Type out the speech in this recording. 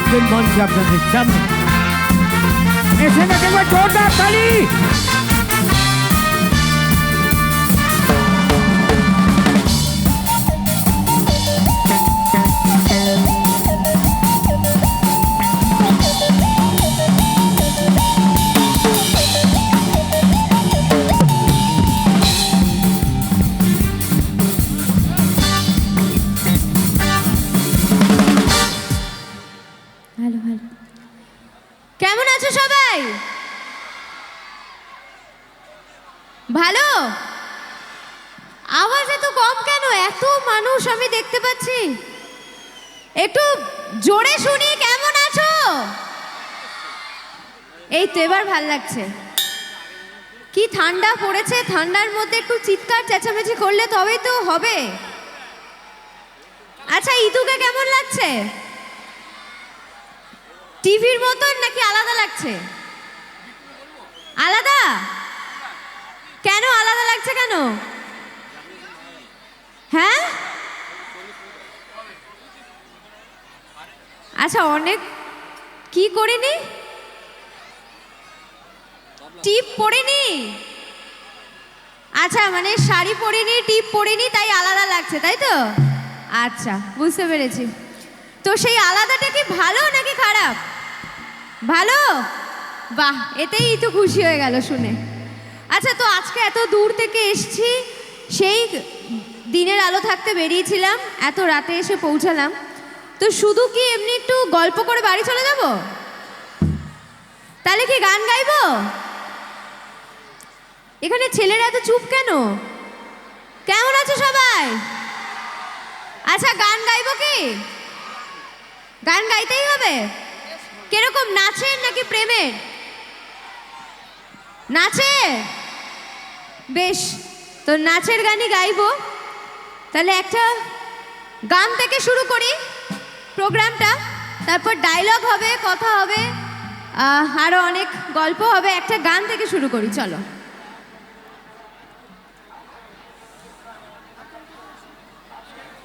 আসবেন মঞ্চে আপনাদের সামনে। এসে না কেবল জোরদার তালি। কেমন আছো সবাই? ভালো? আওয়াজ এত কম কেন? এত মানুষ আমি দেখতে পাচ্ছি। একটু জোরে শুনি, কেমন আছো? এই তো এবার ভাল লাগছে। কি ঠান্ডা পড়েছে, ঠান্ডার মধ্যে একটু চিৎকার চেঁচামেচি করলে তবেই তো হবে। আচ্ছা, ইতুকে কেমন লাগছে? টিভির মতন নাকি আলাদা লাগছে? আলাদা? কেন আলাদা লাগছে কেন? হ্যাঁ, আচ্ছা, অনেক কি করিনি, টিপ পরিনি। আচ্ছা, মানে শাড়ি পরিনি, টিপ পরিনি, তাই আলাদা লাগছে, তাই তো? আচ্ছা, বুঝতে পেরেছি। তো সেই আলাদাটা কি ভালো নাকি খারাপ? ভালো? বাহ, এতেই তো খুশি হয়ে গেল শুনে। আচ্ছা, তো আজকে এত দূর থেকে এসছি, সেই দিনের আলো থাকতে বেরিয়েছিলাম, এত রাতে এসে পৌঁছালাম। তো শুধু কি এমনি একটু গল্প করে বাড়ি চলে যাব? তাহলে কি গান গাইবো? এখানে ছেলেরা এত চুপ কেন? কেমন আছো সবাই? আচ্ছা, গান গাইবো কি? গান গাইতেই হবে? কিরকম, নাচের নাকি প্রেমের? নাচে? বেশ, তো নাচের গানই গাইবো। তাহলে একটা গান থেকে শুরু করি প্রোগ্রামটা, তারপর ডায়লগ হবে, কথা হবে, আরো অনেক গল্প হবে। একটা গান থেকে শুরু করি, চলো।